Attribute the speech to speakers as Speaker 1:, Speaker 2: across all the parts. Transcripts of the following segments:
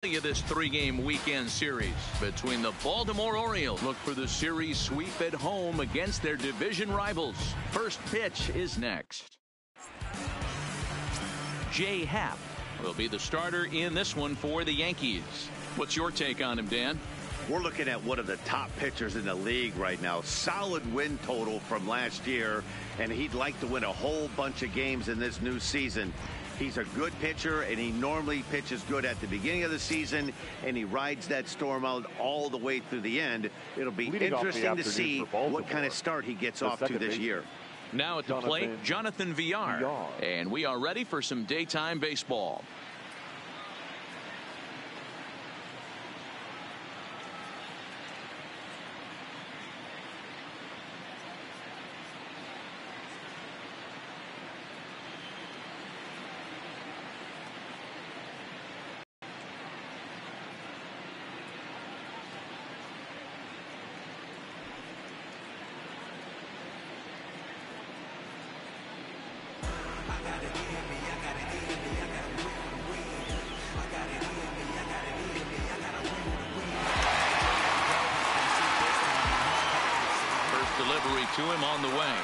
Speaker 1: Of this three-game weekend series between the Baltimore Orioles. Look for the series sweep at home against their division rivals. First pitch is next. Jay Happ will be the starter in this one for the Yankees. What's your take on him, Dan?
Speaker 2: We're looking at one of the top pitchers in the league right now. Solid win total from last year, and he'd like to win a whole bunch of games in this new season. He's a good pitcher, and he normally pitches good at the beginning of the season, and he rides that storm out all the way through the end. It'll be interesting to see what kind of start he gets off to this year.
Speaker 1: Now at the plate, Jonathan Villar. And we are ready for some daytime baseball. Delivery to him on the way.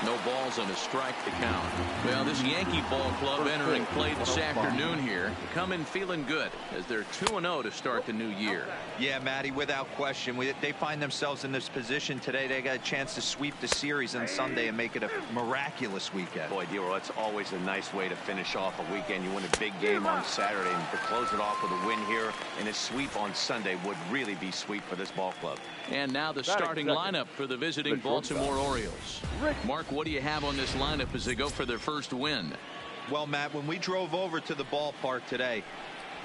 Speaker 1: No balls and a strike to count. Well, this Yankee ball club entering play this afternoon here, coming feeling good as they're 2-0 to start the new year.
Speaker 3: Yeah, Matty, without question. They find themselves in this position today. They got a chance to sweep the series on Sunday and make it a miraculous weekend.
Speaker 2: Boy, Dero, that's always a nice way to finish off a weekend. You win a big game on Saturday, and to close it off with a win here and a sweep on Sunday would really be sweet for this ball club.
Speaker 1: And now the starting lineup for the visiting Baltimore Orioles. Mark, what do you have on this lineup as they go for their first win?
Speaker 3: Well, Matt, when we drove over to the ballpark today,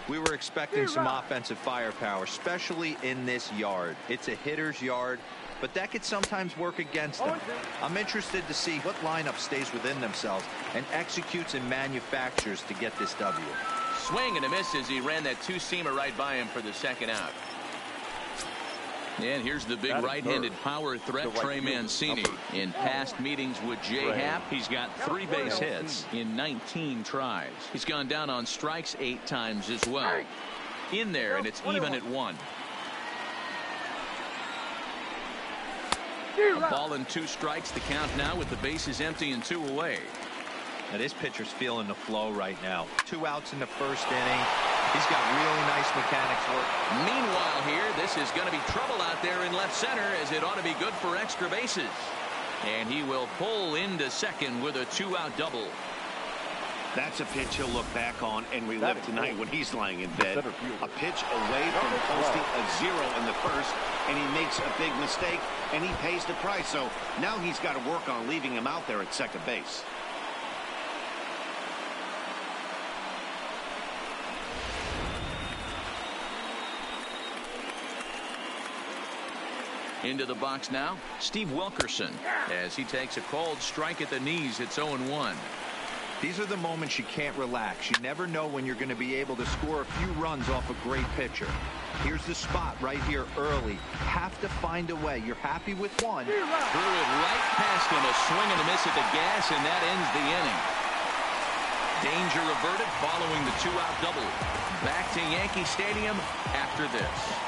Speaker 3: we were expecting some offensive firepower, especially in this yard. It's a hitter's yard, but that could sometimes work against them. I'm interested to see what lineup stays within themselves and executes and manufactures to get this W.
Speaker 1: Swing and a miss as he ran that two-seamer right by him for the second out. And here's the big right-handed power threat, Trey Mancini. In past meetings with Jay Happ, he's got 3 base hits in 19 tries. He's gone down on strikes 8 times as well. In there, and it's even at 1. A ball and 2 strikes to count now with the bases empty and 2 away.
Speaker 3: Now this pitcher's feeling the flow right now. 2 outs in the first inning. He's got really nice mechanics work.
Speaker 1: Meanwhile here, this is going to be trouble out there in left center, as it ought to be good for extra bases. And he will pull into second with a 2-out double.
Speaker 2: That's a pitch he'll look back on and relive tonight when he's lying in bed. A pitch away from posting a 0 in the first, and he makes a big mistake, and he pays the price. So now he's got to work on leaving him out there at second base.
Speaker 1: Into the box now, Steve Wilkerson, as he takes a cold strike at the knees. It's 0-1.
Speaker 3: These are the moments you can't relax. You never know when you're going to be able to score a few runs off a great pitcher. Here's the spot right here early. Have to find a way. You're happy with one.
Speaker 1: Threw it right past him. A swing and a miss at the gas, and that ends the inning. Danger averted following the 2-out double. Back to Yankee Stadium after this.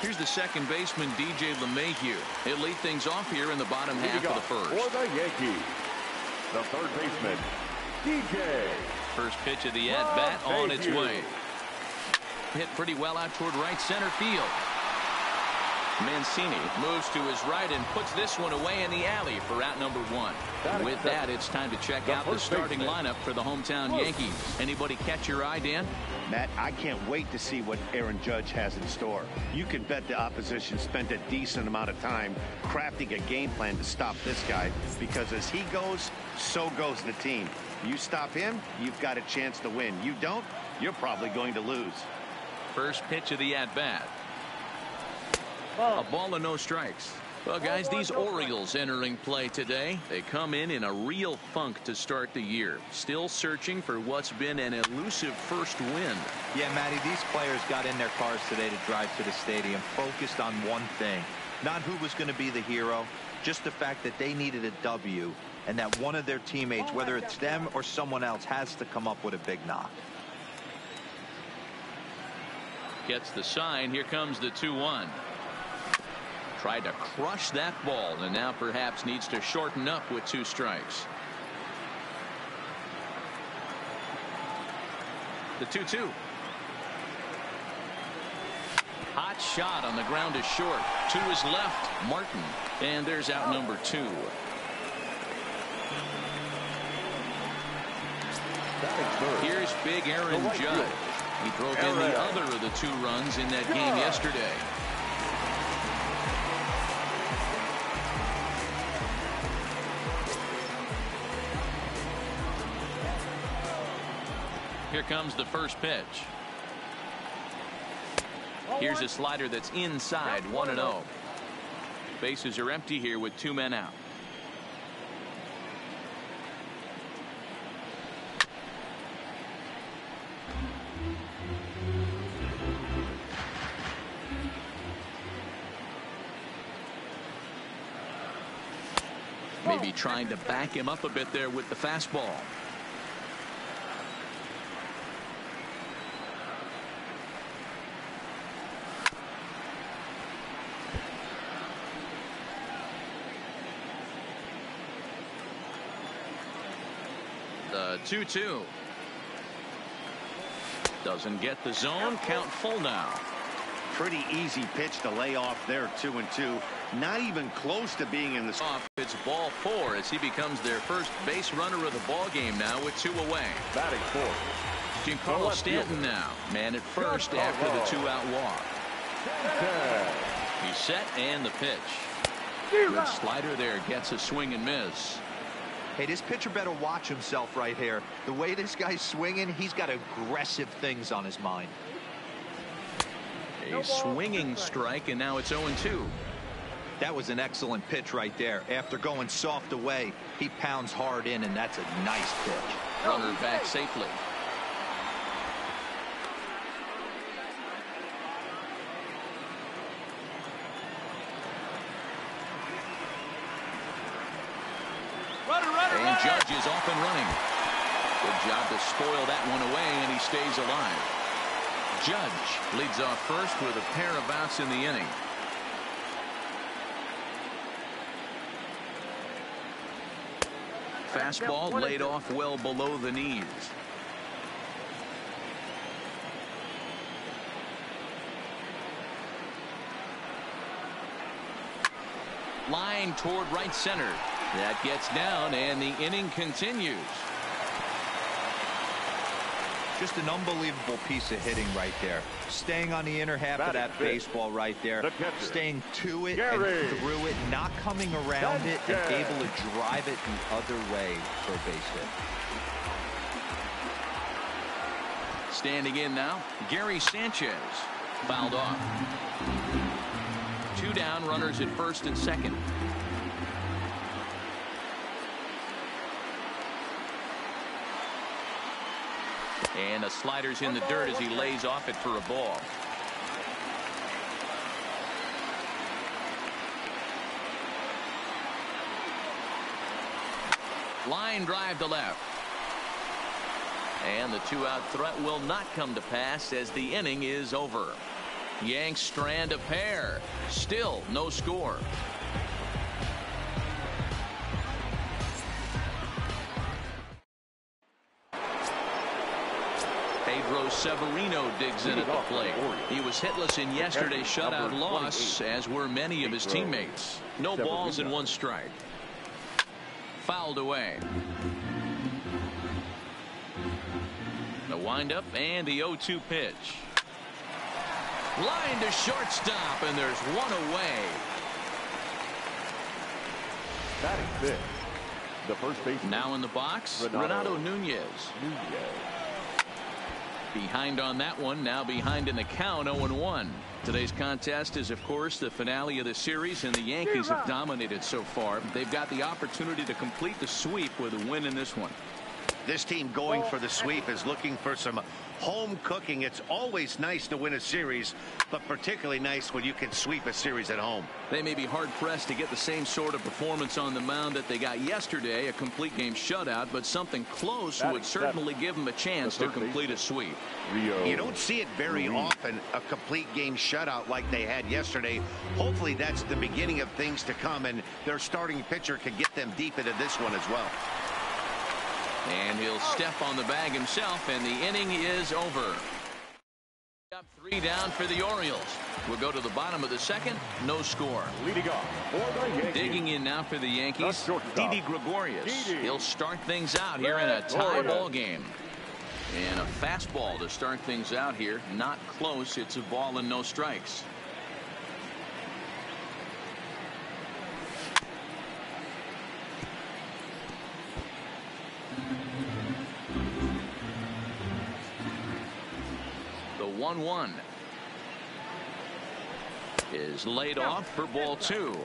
Speaker 1: Here's the second baseman, DJ LeMahieu. He'll lead things off here in the bottom half of the first.
Speaker 4: For the Yankees, the third baseman, DJ.
Speaker 1: First pitch of the at-bat on its way. Hit pretty well out toward right center field. Mancini moves to his right and puts this one away in the alley for out number 1. With that, it's time to check out the starting lineup for the hometown Yankees. Anybody catch your eye, Dan?
Speaker 2: Matt, I can't wait to see what Aaron Judge has in store. You can bet the opposition spent a decent amount of time crafting a game plan to stop this guy, because as he goes, so goes the team. You stop him, you've got a chance to win. You don't, you're probably going to lose.
Speaker 1: First pitch of the at-bat. A ball and no strikes. Well, guys, these Orioles entering play today, they come in a real funk to start the year. Still searching for what's been an elusive first win.
Speaker 3: Yeah, Matty, these players got in their cars today to drive to the stadium, focused on one thing. Not who was going to be the hero, just the fact that they needed a W and that one of their teammates, whether it's them or someone else, has to come up with a big knock.
Speaker 1: Gets the sign. Here comes the 2-1. Tried to crush that ball, and now perhaps needs to shorten up with 2 strikes. The 2-2. Hot shot on the ground is short. To his left, Martin. And there's out number 2. Here's big Aaron Judge. He drove in the other of the 2 runs in that game yesterday. Here comes the first pitch. Here's a slider that's inside, 1-0. Bases are empty here with 2 men out. Maybe trying to back him up a bit there with the fastball. The 2-2. Doesn't get the zone. Count full now.
Speaker 2: Pretty easy pitch to lay off there, 2-2. Not even close to being in the
Speaker 1: off. It's ball 4 as he becomes their first base runner of the ball game now with 2 away.
Speaker 4: Batting 4th.
Speaker 1: Giancarlo Stanton now. Man at first after the 2-out walk. He's set and the pitch. Good slider there, gets a swing and miss.
Speaker 3: Hey, this pitcher better watch himself right here. The way this guy's swinging, he's got aggressive things on his mind.
Speaker 1: A swinging strike, and now it's 0-2.
Speaker 3: That was an excellent pitch right there. After going soft away, he pounds hard in, and that's a nice pitch.
Speaker 1: Runner back safely. And Judge is off and running. Good job to spoil that one away, and he stays alive. Judge leads off first with a pair of outs in the inning. Fastball laid off well below the knees. Line toward right center. That gets down, and the inning continues.
Speaker 3: Just an unbelievable piece of hitting right there. Staying on the inner half of that baseball right there. Staying to it and through it, not coming around it, and able to drive it the other way for a base hit.
Speaker 1: Standing in now, Gary Sanchez. Fouled off. 2 down, runners at first and second. And the slider's in the dirt as he lays off it for a ball. Line drive to left. And the 2-out threat will not come to pass as the inning is over. Yanks strand a pair. Still no score. Pedro Severino digs in at the plate. He was hitless in yesterday's shutout loss, as were many of his teammates. No balls and 1 strike. Fouled away. The windup and the 0-2 pitch. Line to shortstop, and there's 1 away.
Speaker 4: Batting 5th. The first baseman.
Speaker 1: Now in the box, Renato Nunez. Behind on that one, now behind in the count, 0-1. Today's contest is, of course, the finale of the series, and the Yankees have dominated so far. They've got the opportunity to complete the sweep with a win in this one.
Speaker 2: This team going for the sweep is looking for some home cooking. It's always nice to win a series, but particularly nice when you can sweep a series at home.
Speaker 1: They may be hard-pressed to get the same sort of performance on the mound that they got yesterday, a complete game shutout, but something close would certainly give them a chance to complete a sweep.
Speaker 2: You don't see it very often, a complete game shutout like they had yesterday. Hopefully that's the beginning of things to come, and their starting pitcher can get them deep into this one as well.
Speaker 1: And he'll step on the bag himself, and the inning is over. Up 3 down for the Orioles. We'll go to the bottom of the second. No score.
Speaker 4: Leading off for the Yankees.
Speaker 1: Digging in now for the Yankees, Didi Gregorius. He'll start things out here in a tie ball game. And a fastball to start things out here. Not close. It's a ball and no strikes. The 1-1 is laid off for ball 2.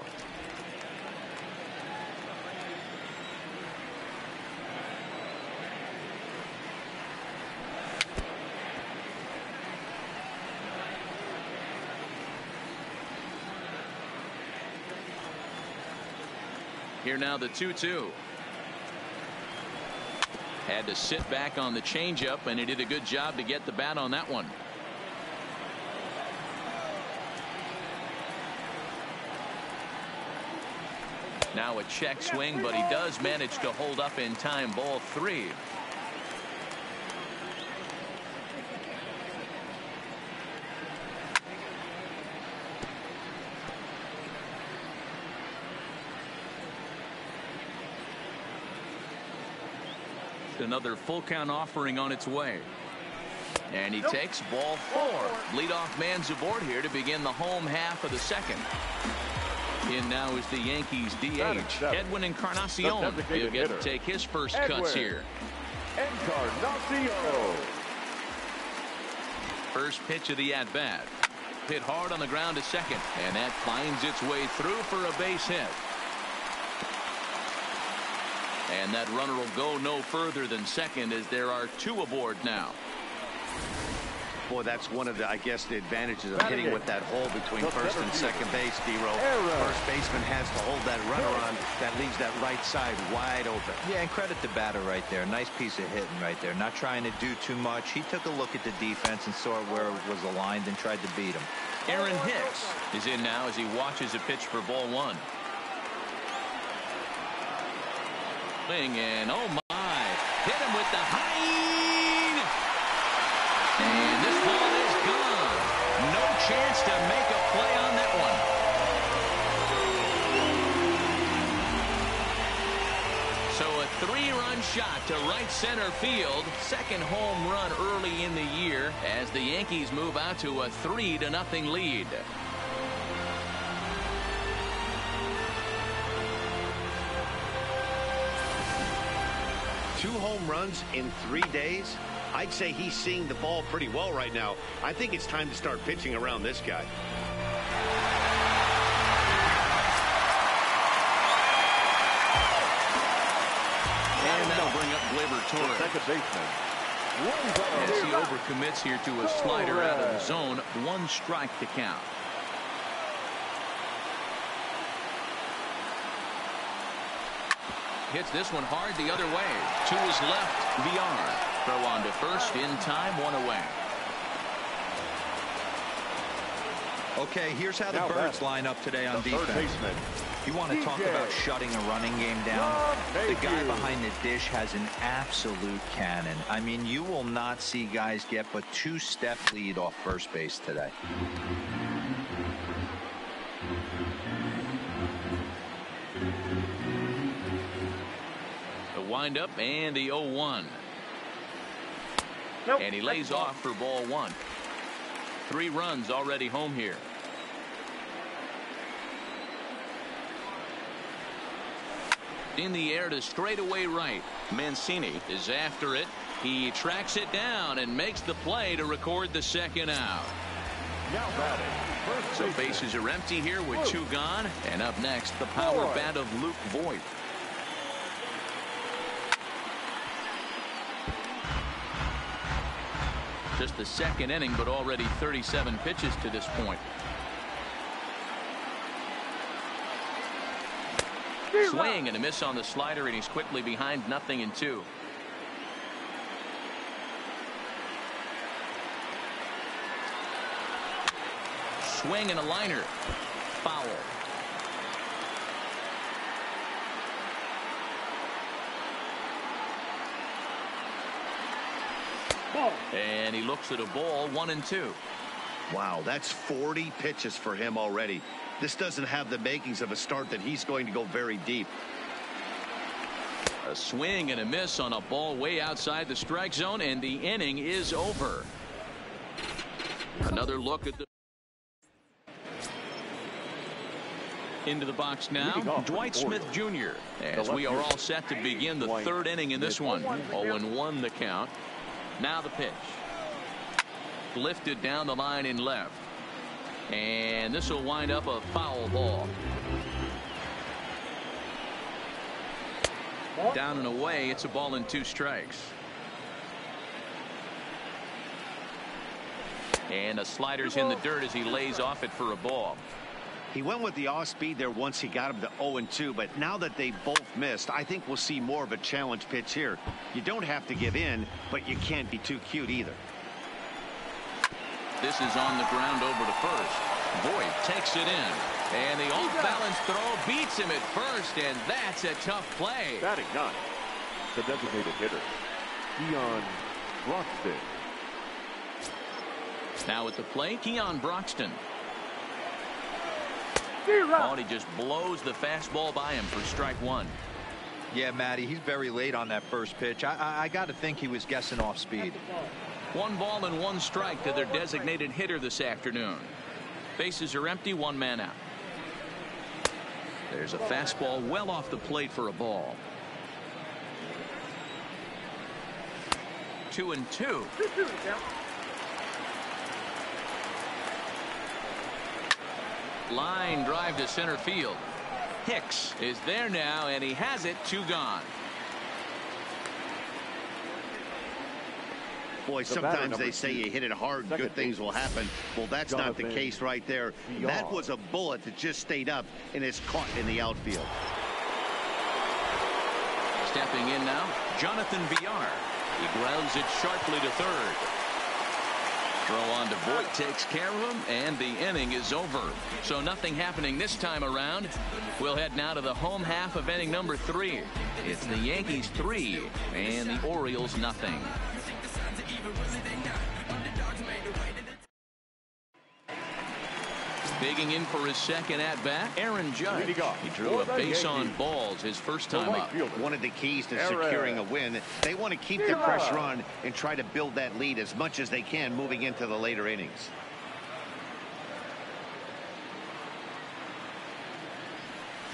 Speaker 1: Here now the 2-2. Had to sit back on the changeup, and he did a good job to get the bat on that one. Now a check swing, but he does manage to hold up in time. Ball 3. Another full count offering on its way. And he takes ball 4. Leadoff man's aboard here to begin the home half of the second. In now is the Yankees DH, Edwin Encarnacion. He'll get to take his first cuts here.
Speaker 4: Encarnacion.
Speaker 1: First pitch of the at-bat. Hit hard on the ground to second, and that finds its way through for a base hit. And that runner will go no further than second, as there are 2 aboard now.
Speaker 2: Boy, that's one of the, I guess, the advantages of hitting with that hole between first and second base, D-Row. First baseman has to hold that runner on. That leaves that right side wide open.
Speaker 3: Yeah, and credit the batter right there. Nice piece of hitting right there. Not trying to do too much. He took a look at the defense and saw where it was aligned and tried to beat him.
Speaker 1: Aaron Hicks is in now as he watches a pitch for ball 1. And oh my, hit him with the high, and this ball is gone. No chance to make a play on that one. So a 3-run shot to right center field. Second home run early in the year as the Yankees move out to a 3-0 lead.
Speaker 2: Two home runs in 3 days. I'd say he's seeing the ball pretty well right now. I think it's time to start pitching around this guy.
Speaker 1: And that'll bring up Gleyber Torres.
Speaker 4: Second baseman.
Speaker 1: As he overcommits here to a slider out of the zone. 1 strike to count. Hits this one hard the other way. To his left, VR. Throw on to first in time, 1 away.
Speaker 3: Okay, here's how the Birds line up today on defense. You want to talk about shutting a running game down? The guy behind the dish has an absolute cannon. I mean, you will not see guys get but 2-step lead off first base today.
Speaker 1: Wind up and the 0-1. And he lays off for ball 1. 3 runs already home here. In the air to straightaway right. Mancini is after it. He tracks it down and makes the play to record the second out. So bases are empty here with 2 gone. And up next, the power bat of Luke Voigt. Just the second inning, but already 37 pitches to this point. Swing and a miss on the slider, and he's quickly behind 0-2. Swing and a liner. Foul. And he looks at a ball, 1-2.
Speaker 2: Wow, that's 40 pitches for him already. This doesn't have the makings of a start that he's going to go very deep.
Speaker 1: A swing and a miss on a ball way outside the strike zone, and the inning is over. Another look at the into the box now, Dwight Smith Jr. as we are all set to begin the third inning in this one. 0-1 the count. Now the pitch. Lifted down the line in left. And this will wind up a foul ball. Down and away, it's a ball and 2 strikes. And a slider's in the dirt as he lays off it for a ball.
Speaker 2: He went with the off speed there once he got him to 0-2, but now that they both missed, I think we'll see more of a challenge pitch here. You don't have to give in, but you can't be too cute either.
Speaker 1: This is on the ground over to first. Voigt takes it in, and the off-balance throw beats him at first, and that's a tough play.
Speaker 4: Batting 9, the designated hitter, Keon Broxton.
Speaker 1: Now at the plate, Keon Broxton. Oh, and he just blows the fastball by him for strike 1.
Speaker 3: Yeah, Matty, he's very late on that first pitch. I got to think he was guessing off speed.
Speaker 1: 1 ball and 1 strike to their designated hitter this afternoon. Bases are empty, 1 man out. There's a fastball well off the plate for a ball. 2-2. Line drive to center field. Hicks is there now, and he has it. 2 gone.
Speaker 2: Boy, sometimes they say you hit it hard, good things will happen. Well, that's not the case right there. That was a bullet that just stayed up and is caught in the outfield.
Speaker 1: Stepping in now, Jonathan Villar. He grounds it sharply to third. Throw on to Voigt takes care of him, and the inning is over. So nothing happening this time around. We'll head now to the home half of inning number 3. It's the Yankees 3 and the Orioles nothing. Digging in for his second at-bat, Aaron Judge. He drew a base on balls his first time up.
Speaker 2: One of the keys to securing a win, they want to keep the pressure on and try to build that lead as much as they can moving into the later innings.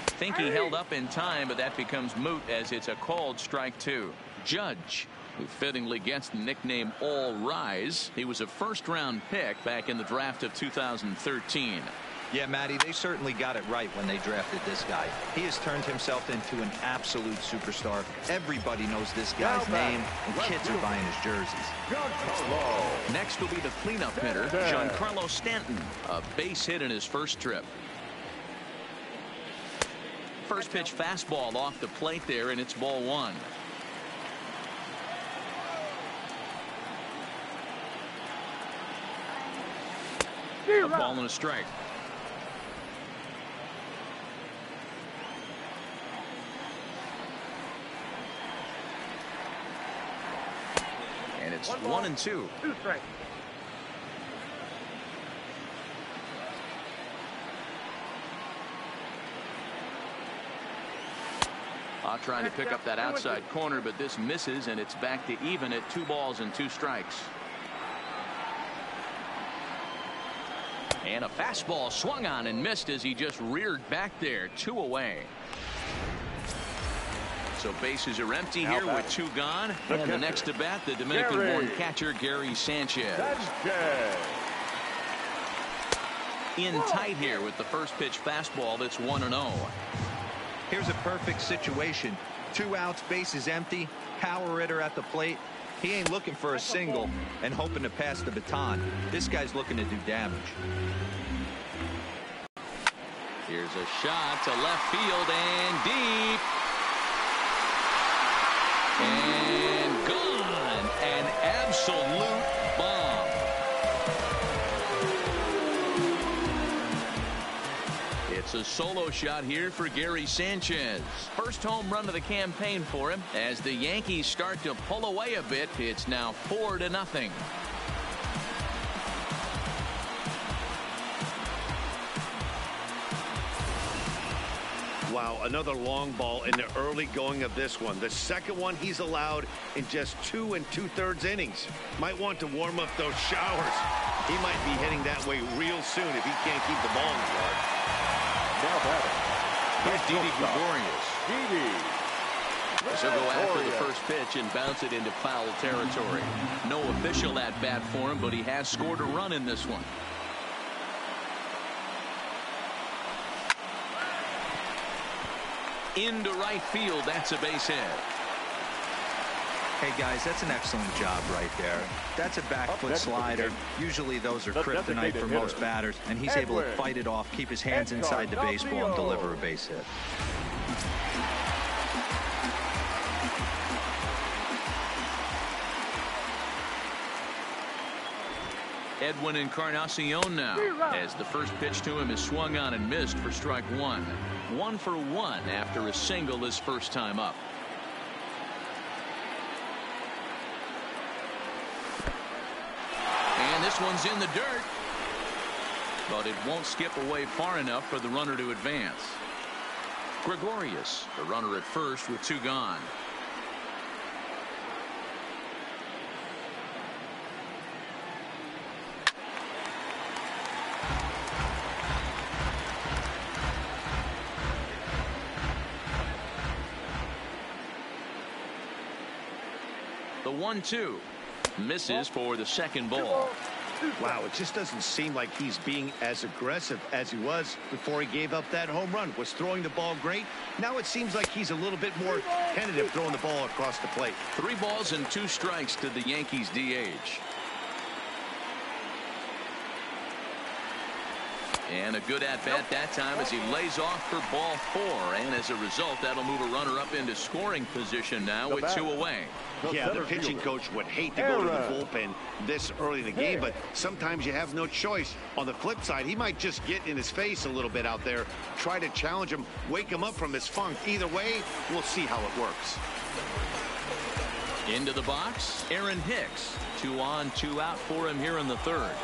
Speaker 1: Think he held up in time, but that becomes moot as it's a called strike 2. Judge, who fittingly gets the nickname All Rise. He was a first-round pick back in the draft of 2013.
Speaker 3: Yeah, Matty, they certainly got it right when they drafted this guy. He has turned himself into an absolute superstar. Everybody knows this guy's name, and kids are buying his jerseys.
Speaker 1: Next will be the cleanup hitter, Giancarlo Stanton. A base hit in his first trip. First pitch fastball off the plate there, and it's ball 1. A ball and a strike. And it's 1-2.
Speaker 5: 2 strikes.
Speaker 1: Trying to pick up that outside corner, but this misses, and it's back to even at 2 balls and 2 strikes. And a fastball swung on and missed as he just reared back there. 2 away. So bases are empty here with 2 gone. And the next to bat, the Dominican-born catcher Gary Sanchez. In tight here with the first pitch fastball that's 1-0.
Speaker 3: Here's a perfect situation. 2 outs, bases empty, power hitter at the plate. He ain't looking for a single and hoping to pass the baton. This guy's looking to do damage.
Speaker 1: Here's a shot to left field and deep. And gone. An absolute bomb. It's a solo shot here for Gary Sanchez. First home run of the campaign for him. As the Yankees start to pull away a bit, it's now 4-0.
Speaker 2: Wow, another long ball in the early going of this one. The second one he's allowed in just 2 2/3 innings. Might want to warm up those showers. He might be heading that way real soon if he can't keep the ball in the yard.
Speaker 4: Now batting.
Speaker 1: Here's Didi Gregorius. He'll go after the first pitch and bounce it into foul territory. No official at bat for him, but he has scored a run in this one. Into right field. That's a base hit.
Speaker 3: Hey, guys, that's an excellent job right there. That's a back foot slider. Usually those are kryptonite for most batters, and he's able to fight it off, keep his hands inside the baseball, and deliver a base hit.
Speaker 1: Edwin Encarnacion now, as the first pitch to him is swung on and missed for strike one. 1 for 1 after a single his first time up. And this one's in the dirt, but it won't skip away far enough for the runner to advance. Gregorius, the runner at first with 2 gone. The 1-2 misses for the second ball.
Speaker 2: Wow, it just doesn't seem like he's being as aggressive as he was before he gave up that home run. Was throwing the ball great. Now it seems like he's a little bit more tentative throwing the ball across the plate.
Speaker 1: 3 balls and 2 strikes to the Yankees DH. And a good at-bat that time as he lays off for ball 4. And as a result, that'll move a runner up into scoring position now with 2 away.
Speaker 2: Yeah, the pitching coach would hate to go to the bullpen this early in the game, but sometimes you have no choice. On the flip side, he might just get in his face a little bit out there, try to challenge him, wake him up from his funk. Either way, we'll see how it works.
Speaker 1: Into the box, Aaron Hicks. 2 on, 2 out for him here in the third.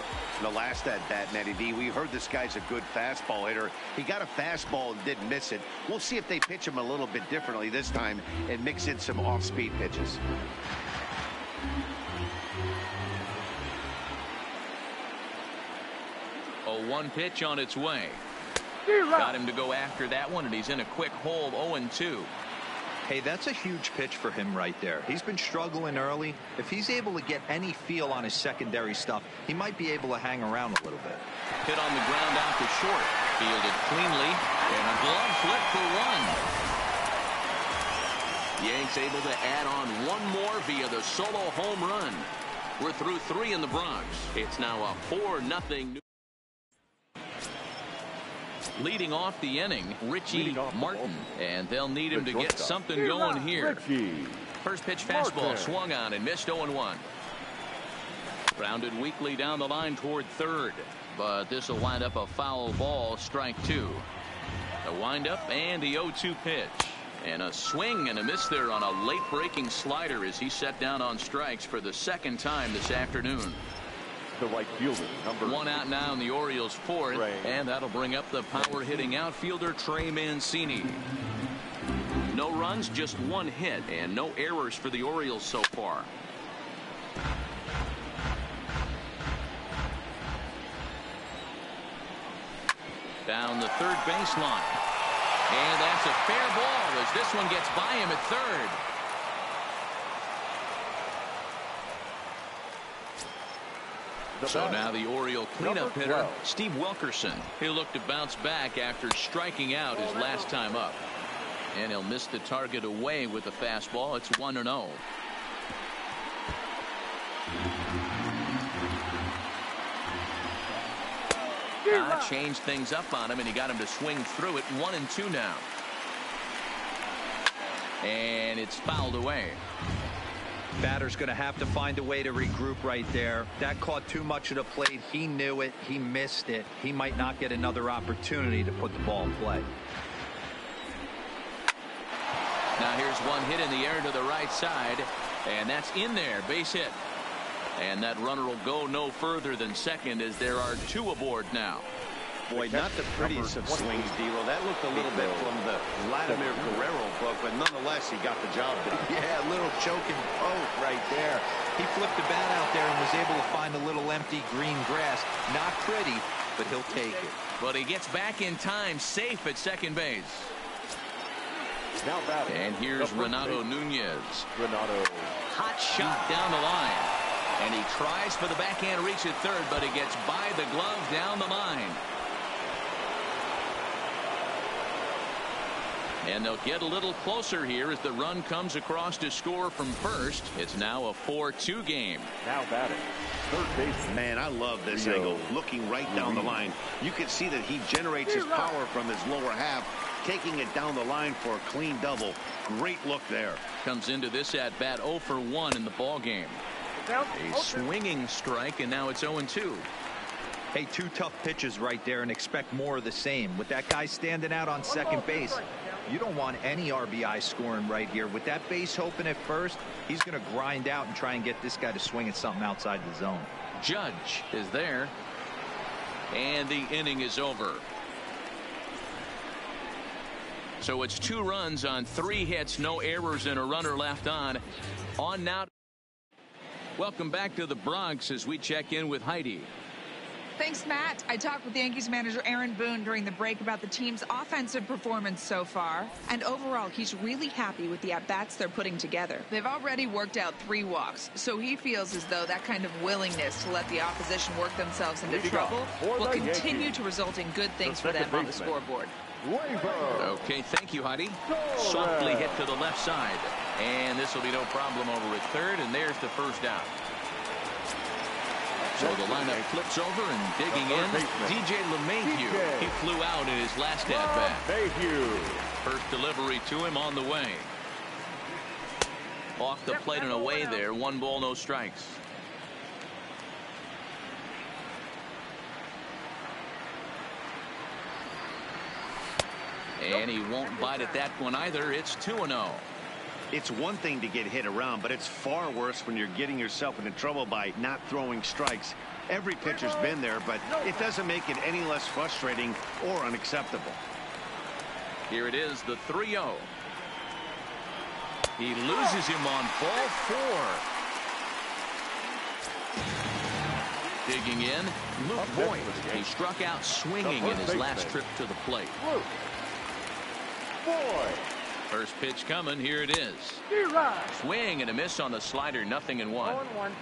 Speaker 2: The last at bat, Matty D, we heard this guy's a good fastball hitter. He got a fastball and didn't miss it. We'll see if they pitch him a little bit differently this time and mix in some off-speed pitches.
Speaker 1: A 1 pitch on its way. Got him to go after that one, and he's in a quick hold. 0-2.
Speaker 3: Hey, that's a huge pitch for him right there. He's been struggling early. If he's able to get any feel on his secondary stuff, he might be able to hang around a little bit.
Speaker 1: Hit on the ground out to short. Fielded cleanly, and a glove flip for 1. Yanks able to add on 1 more via the solo home run. We're through 3 in the Bronx. It's now a 4-0. Leading off the inning, Richie Martin, and they'll need him to get something going here. First pitch fastball swung on and missed. 0-1. Grounded weakly down the line toward third, but this will wind up a foul ball, strike 2. The windup and the 0-2 pitch, and a swing and a miss there on a late breaking slider as he set down on strikes for the second time this afternoon.
Speaker 4: The right fielder, number
Speaker 1: 1 out now in the Orioles' 4th, and that'll bring up the power hitting outfielder Trey Mancini. No runs, just 1 hit, and no errors for the Orioles so far. Down the third baseline, and that's a fair ball as this one gets by him at third. So now the Oriole cleanup hitter, Steve Wilkerson. He'll look to bounce back after striking out his last time up. And he'll miss the target away with the fastball. It's 1-0. Changed things up on him, and he got him to swing through it. 1-2 now. And it's fouled away.
Speaker 3: Batter's going to have to find a way to regroup right there. That caught too much of the plate. He knew it. He missed it. He might not get another opportunity to put the ball in play.
Speaker 1: Now here's one hit in the air to the right side, and that's in there. Base hit. And that runner will go no further than second as there are 2 aboard now.
Speaker 2: Boy, not the prettiest of swings, D'Lo. That looked a little bit from the Vladimir Guerrero book, but nonetheless, he got the job done.
Speaker 3: Yeah, a little choking poke right there. He flipped the bat out there and was able to find a little empty green grass. Not pretty, but he'll take it.
Speaker 1: But he gets back in time, safe at second base.
Speaker 4: Now batting.
Speaker 1: And here's Renato Nunez.
Speaker 4: Renato.
Speaker 1: Hot shot down the line. And he tries for the backhand reach at third, but he gets by the glove down the line. And they'll get a little closer here as the run comes across to score from first. It's now a 4-2 game.
Speaker 4: Now batting. Third base.
Speaker 2: Man, I love this angle. Looking right down the line. You can see that he generates his power from his lower half, taking it down the line for a clean double. Great look there.
Speaker 1: Comes into this at bat 0 for 1 in the ball game. A swinging strike, and now it's 0-2.
Speaker 3: Hey, 2 tough pitches right there, and expect more of the same. With that guy standing out on second base, you don't want any RBI scoring right here. With that base open at first, he's going to grind out and try and get this guy to swing at something outside the zone.
Speaker 1: Judge is there, and the inning is over. So it's 2 runs on 3 hits, no errors, and a runner left on. On now. Welcome back to the Bronx as we check in with Heidi.
Speaker 5: Thanks, Matt. I talked with Yankees manager Aaron Boone during the break about the team's offensive performance so far. And overall, he's really happy with the at-bats they're putting together. They've already worked out 3 walks, so he feels as though that kind of willingness to let the opposition work themselves into trouble will continue to result in good things for them on the scoreboard.
Speaker 1: Okay, thank you, Heidi. Softly hit to the left side. And this will be no problem over at third, and there's the first out. So the lineup flips over and digging in. DJ LeMahieu. He flew out in his last at-bat. First delivery to him on the way. Off the plate and away there. 1 ball, no strikes. And he won't bite at that one either. It's 2-0.
Speaker 2: It's one thing to get hit around, but it's far worse when you're getting yourself into trouble by not throwing strikes. Every pitcher's been there, but it doesn't make it any less frustrating or unacceptable.
Speaker 1: Here it is, the 3-0. He loses him on ball 4. Digging in, Luke Voigt. He struck out swinging in his last trip to the plate. First pitch coming. Here it is. Swing and a miss on the slider. 0-1.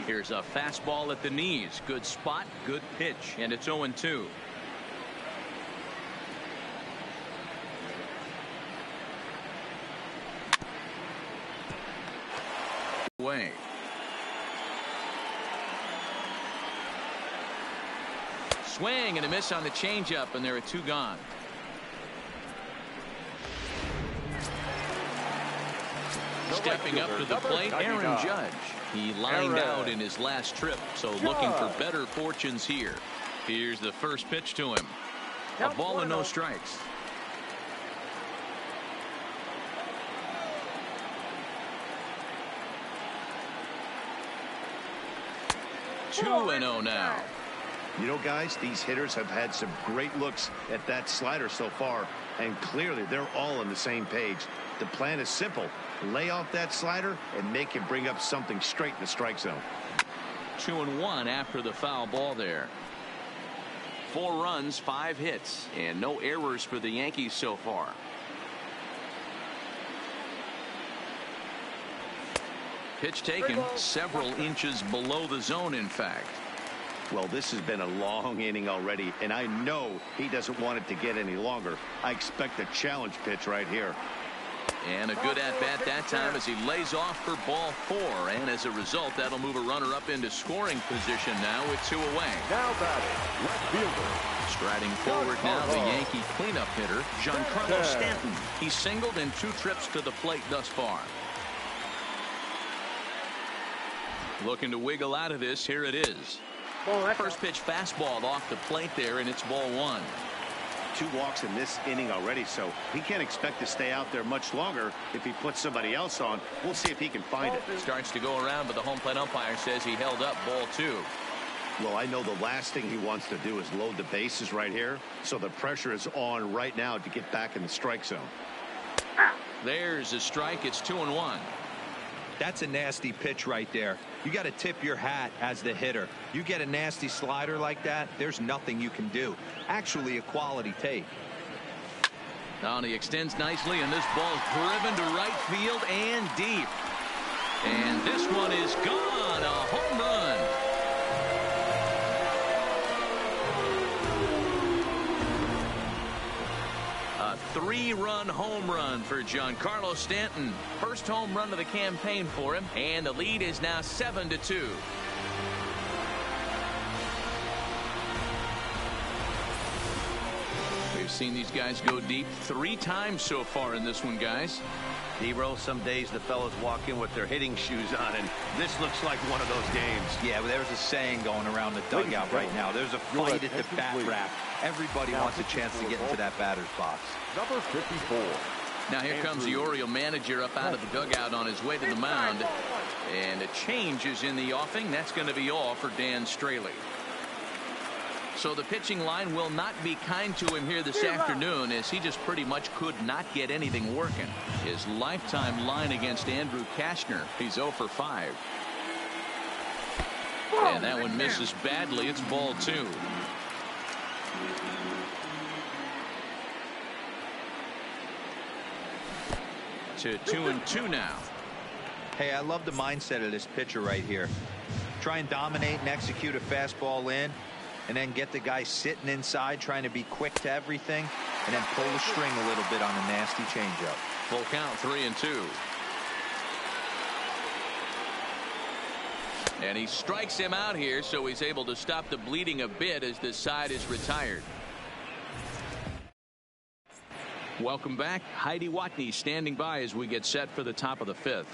Speaker 1: Here's a fastball at the knees. Good spot, good pitch, and it's 0-2. Way. Swing and a miss on the changeup, and there are 2 gone. Stepping up to the plate, Aaron Judge. He lined out in his last trip, so looking for better fortunes here. Here's the first pitch to him. A ball and no strikes. Two 2-0 now.
Speaker 2: You know, guys, these hitters have had some great looks at that slider so far, and clearly they're all on the same page. The plan is simple. Lay off that slider and make him bring up something straight in the strike zone.
Speaker 1: 2-1 after the foul ball there. 4 runs, 5 hits, and no errors for the Yankees so far. Pitch taken several inches below the zone, in fact.
Speaker 2: Well, this has been a long inning already, and I know he doesn't want it to get any longer. I expect a challenge pitch right here.
Speaker 1: And a good at-bat that time as he lays off for ball 4. And as a result, that'll move a runner up into scoring position now with 2 away.
Speaker 4: Now batting, left fielder.
Speaker 1: Striding forward now, the Yankee cleanup hitter, Giancarlo Stanton. He's singled in 2 trips to the plate thus far. Looking to wiggle out of this. Here it is. First pitch fastball off the plate there, and it's ball 1.
Speaker 2: 2 walks in this inning already, so he can't expect to stay out there much longer if he puts somebody else on. We'll see if he can find it.
Speaker 1: Starts to go around, but the home plate umpire says he held up ball 2.
Speaker 2: Well, I know the last thing he wants to do is load the bases right here, so the pressure is on right now to get back in the strike zone.
Speaker 1: There's a strike. It's 2-1.
Speaker 3: That's a nasty pitch right there. You got to tip your hat as the hitter. You get a nasty slider like that, there's nothing you can do. Actually, a quality take.
Speaker 1: Now he extends nicely, and this ball's driven to right field and deep. And this one is gone. A home run. A 3-run home run for Giancarlo Stanton. First home run of the campaign for him, and the lead is now 7-2. We've seen these guys go deep 3 times so far in this one, guys.
Speaker 2: D-Roll, some days the fellas walk in with their hitting shoes on, and this looks like one of those games.
Speaker 3: Yeah, well, there's a saying going around the dugout right now. There's a fight at the bat rack. Everybody wants a chance to get into that batter's box.
Speaker 4: Number 54.
Speaker 1: Now here comes the Oriole manager up out of the dugout on his way to the mound. And a change is in the offing. That's going to be all for Dan Straley. So the pitching line will not be kind to him here this afternoon, as he just pretty much could not get anything working. His lifetime line against Andrew Kashner, he's 0 for 5. And that one misses badly. It's ball 2. To 2-2 now.
Speaker 3: Hey, I love the mindset of this pitcher right here. Try and dominate and execute a fastball in, and then get the guy sitting inside trying to be quick to everything, and then pull the string a little bit on a nasty changeup.
Speaker 1: Full count, 3-2. And he strikes him out here, so he's able to stop the bleeding a bit as this side is retired. Welcome back. Heidi Watney standing by as we get set for the top of the 5th.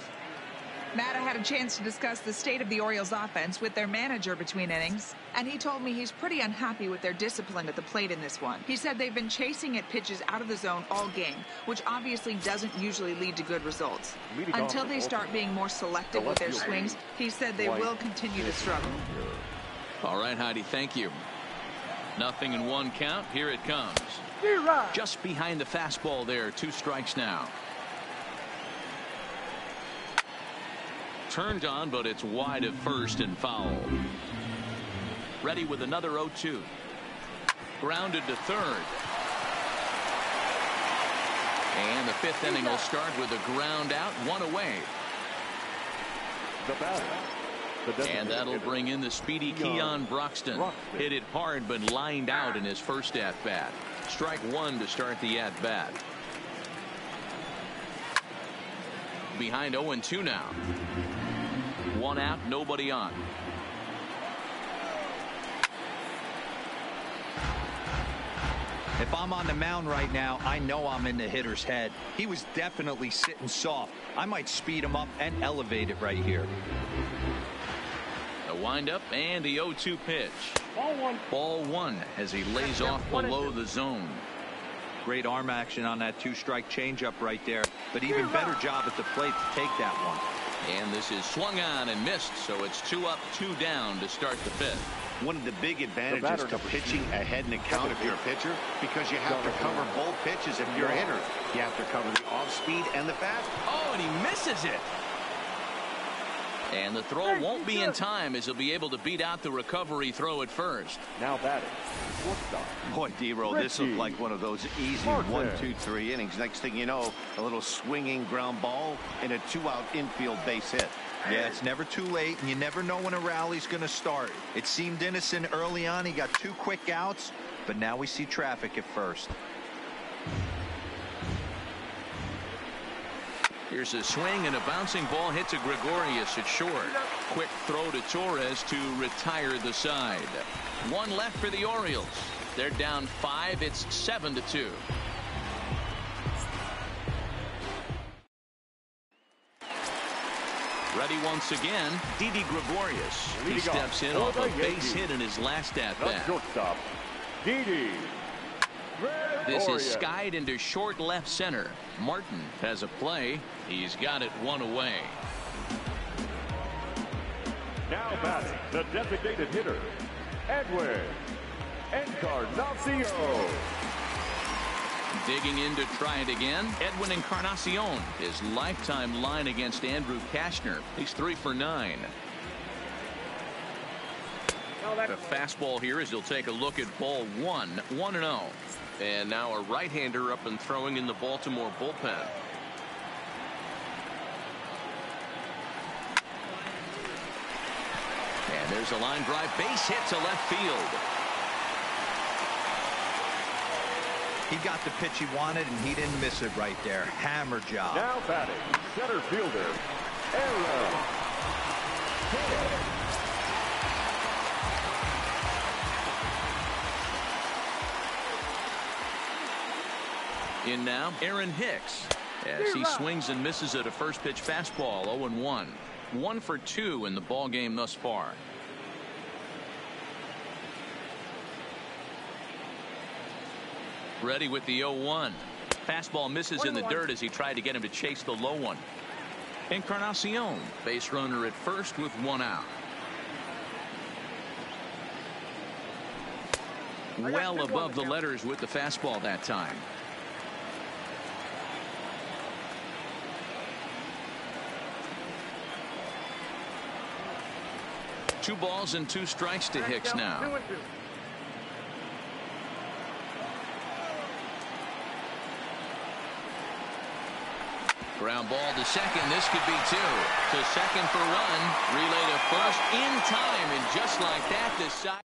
Speaker 5: Matt, I had a chance to discuss the state of the Orioles offense with their manager between innings, and he told me he's pretty unhappy with their discipline at the plate in this one. He said they've been chasing at pitches out of the zone all game, which obviously doesn't usually lead to good results. Until they start being more selective with their swings, he said they will continue to struggle.
Speaker 1: All right, Heidi, thank you. 0-1 count. Here it comes. Just behind the fastball there. 2 strikes now. Turned on, but it's wide of first and foul. Ready with another 0-2. Grounded to third. And the 5th inning will start with a ground out, 1 away.
Speaker 4: The batter.
Speaker 1: And that'll bring in the speedy Keon Broxton. Hit it hard, but lined out in his first at-bat. Strike 1 to start the at-bat. Behind 0-2 now. 1 out, nobody on.
Speaker 3: If I'm on the mound right now, I know I'm in the hitter's head. He was definitely sitting soft. I might speed him up and elevate it right here.
Speaker 1: A windup and the 0-2 pitch. Ball 1 as he lays off below the zone.
Speaker 3: Great arm action on that 2-strike changeup right there, but even better job at the plate to take that one.
Speaker 1: And this is swung on and missed, so it's 2 up, 2 down to start the 5th.
Speaker 2: One of the big advantages to pitching ahead in the count if you're a pitcher, because you have to cover both pitches if you're a hitter. You have to cover the off-speed and the fast.
Speaker 1: Oh, and he misses it. And the throw won't be in time, as he'll be able to beat out the recovery throw at first.
Speaker 4: Now batting.
Speaker 2: Boy, D-Roll, this looked like one of those easy 1, 2, 3 innings. Next thing you know, a little swinging ground ball and a 2-out infield base hit.
Speaker 3: Yeah, it's never too late, and you never know when a rally's going to start. It seemed innocent early on. He got 2 quick outs, but now we see traffic at first.
Speaker 1: Here's a swing, and a bouncing ball hit to Gregorius at short. Quick throw to Torres to retire the side. 1 left for the Orioles. They're down 5. It's 7-2. Ready once again, Didi Gregorius. He steps in off a base hit in his last at-bat.
Speaker 4: Shortstop, Didi.
Speaker 1: This is skied into short left center. Martin has a play. He's got it 1 away.
Speaker 4: Now batting, the designated hitter, Edwin Encarnacion.
Speaker 1: Digging in to try it again, Edwin Encarnacion. His lifetime line against Andrew Kashner. He's 3 for 9. The fastball here as he'll take a look at ball 1, 1-0. And now a right-hander up and throwing in the Baltimore bullpen. And there's a line drive, base hit to left field.
Speaker 3: He got the pitch he wanted, and he didn't miss it right there. Hammer job.
Speaker 4: Now batting, center fielder, Aaron.
Speaker 1: In now, Aaron Hicks, as he swings and misses at a first pitch fastball. 0-1. 1 for 2 in the ball game thus far. Ready with the 0-1. Fastball misses in the dirt as he tried to get him to chase the low one. Encarnacion, base runner at first with 1 out. Well above the letters with the fastball that time. Two balls and 2 strikes to Hicks now. Ground ball to second. This could be 2. To second for 1. Relay to first in time, and just like that, the side.